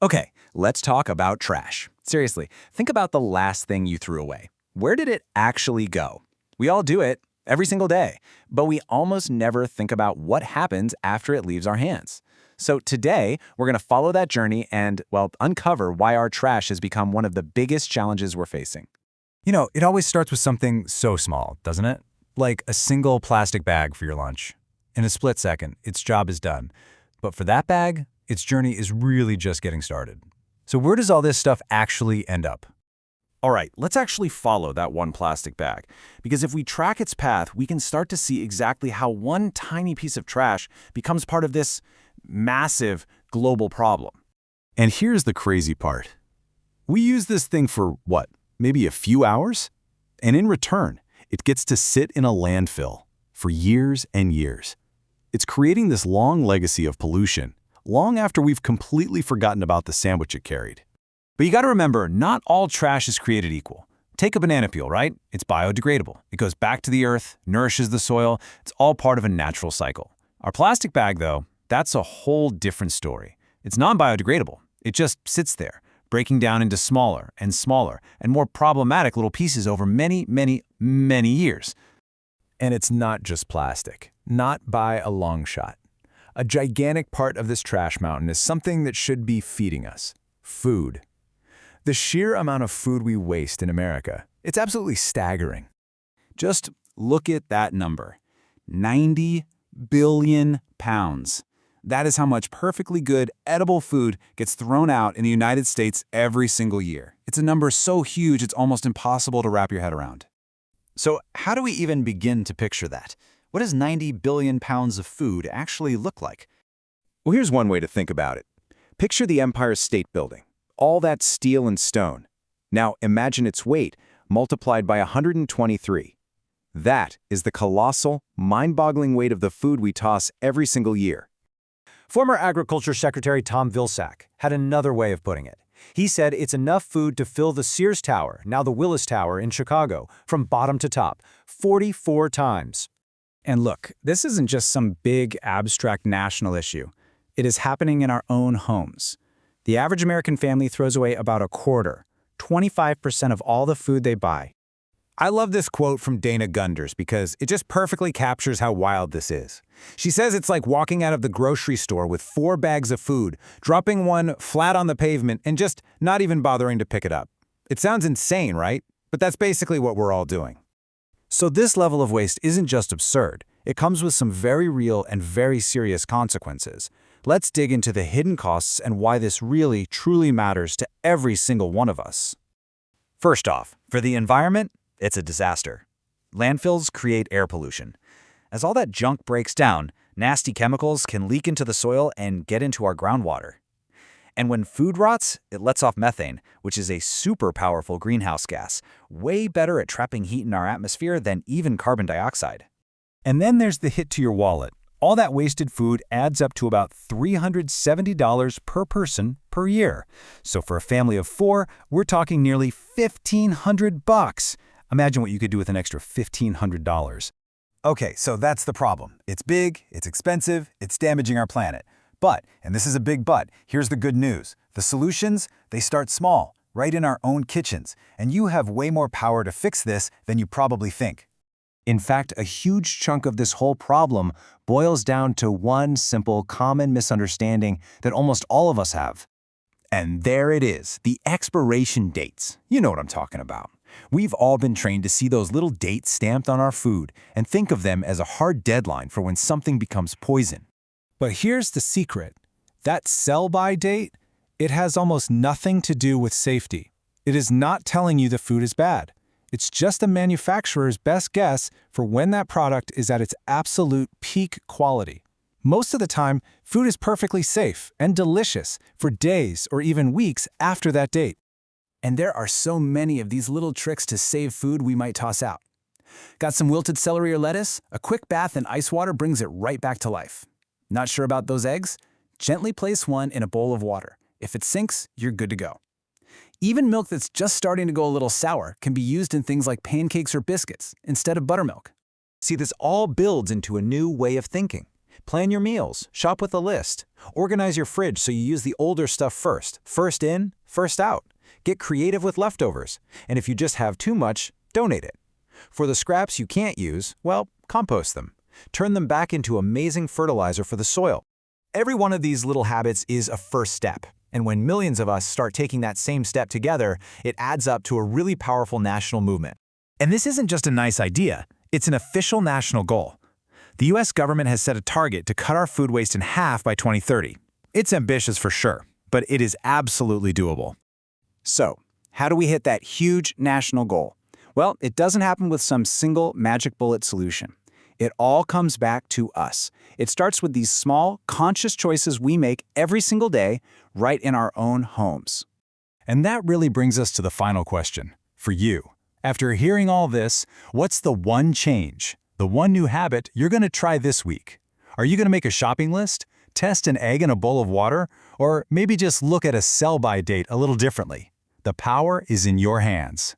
Okay, let's talk about trash. Seriously, think about the last thing you threw away. Where did it actually go? We all do it every single day, but we almost never think about what happens after it leaves our hands. So today, we're going to follow that journey and, well, uncover why our trash has become one of the biggest challenges we're facing. It always starts with something so small, doesn't it? Like a single plastic bag for your lunch. In a split second, its job is done. But for that bag, its journey is really just getting started. So where does all this stuff actually end up? All right, let's actually follow that one plastic bag, because if we track its path, we can start to see exactly how one tiny piece of trash becomes part of this massive global problem. And here's the crazy part. We use this thing for, what, maybe a few hours? And in return, it gets to sit in a landfill for years and years. It's creating this long legacy of pollution, long after we've completely forgotten about the sandwich it carried. But you gotta remember, not all trash is created equal. Take a banana peel, right? It's biodegradable. It goes back to the earth, nourishes the soil. It's all part of a natural cycle. Our plastic bag, though, that's a whole different story. It's non-biodegradable. It just sits there, breaking down into smaller and more problematic little pieces over many, many, many years. And it's not just plastic, not by a long shot. A gigantic part of this trash mountain is something that should be feeding us: food. The sheer amount of food we waste in America, it's absolutely staggering. Just look at that number. 90 billion pounds. That is how much perfectly good, edible food gets thrown out in the United States every single year. It's a number so huge it's almost impossible to wrap your head around. So how do we even begin to picture that? What does 90 billion pounds of food actually look like? Well, here's one way to think about it. Picture the Empire State Building, all that steel and stone. Now imagine its weight multiplied by 123. That is the colossal, mind-boggling weight of the food we toss every single year. Former Agriculture Secretary Tom Vilsack had another way of putting it. He said it's enough food to fill the Sears Tower, now the Willis Tower in Chicago, from bottom to top, 44 times. And look, this isn't just some big, abstract national issue. It is happening in our own homes. The average American family throws away about a quarter, 25% of all the food they buy. I love this quote from Dana Gunders because it just perfectly captures how wild this is. She says it's like walking out of the grocery store with 4 bags of food, dropping one flat on the pavement, and just not even bothering to pick it up. It sounds insane, right? But that's basically what we're all doing. So this level of waste isn't just absurd. It comes with some very real and very serious consequences. Let's dig into the hidden costs and why this really, truly matters to every single one of us. First off, for the environment, it's a disaster. Landfills create air pollution. As all that junk breaks down, nasty chemicals can leak into the soil and get into our groundwater. And when food rots, it lets off methane, which is a super powerful greenhouse gas, way better at trapping heat in our atmosphere than even carbon dioxide. And then there's the hit to your wallet. All that wasted food adds up to about $370 per person per year. So for a family of 4, we're talking nearly $1,500. Imagine what you could do with an extra $1,500. Okay, so that's the problem. It's big, it's expensive, it's damaging our planet. But, and this is a big but, here's the good news. The solutions, they start small, right in our own kitchens. And you have way more power to fix this than you probably think. In fact, a huge chunk of this whole problem boils down to one simple, common misunderstanding that almost all of us have. And there it is, the expiration dates. You know what I'm talking about. We've all been trained to see those little dates stamped on our food and think of them as a hard deadline for when something becomes poison. But here's the secret. That sell-by date, it has almost nothing to do with safety. It is not telling you the food is bad. It's just the manufacturer's best guess for when that product is at its absolute peak quality. Most of the time, food is perfectly safe and delicious for days or even weeks after that date. And there are so many of these little tricks to save food we might toss out. Got some wilted celery or lettuce? A quick bath in ice water brings it right back to life. Not sure about those eggs? Gently place one in a bowl of water. If it sinks, you're good to go. Even milk that's just starting to go a little sour can be used in things like pancakes or biscuits instead of buttermilk. See, this all builds into a new way of thinking. Plan your meals, shop with a list. Organize your fridge so you use the older stuff first. First in, first out. Get creative with leftovers. And if you just have too much, donate it. For the scraps you can't use, well, compost them. Turn them back into amazing fertilizer for the soil. Every one of these little habits is a first step. And when millions of us start taking that same step together, it adds up to a really powerful national movement. And this isn't just a nice idea, it's an official national goal. The US government has set a target to cut our food waste in half by 2030. It's ambitious for sure, but it is absolutely doable. So, how do we hit that huge national goal? Well, it doesn't happen with some single magic bullet solution. It all comes back to us. It starts with these small, conscious choices we make every single day, right in our own homes. And that really brings us to the final question. For you, after hearing all this, what's the one change, the one new habit you're going to try this week? Are you going to make a shopping list, test an egg in a bowl of water, or maybe just look at a sell-by date a little differently? The power is in your hands.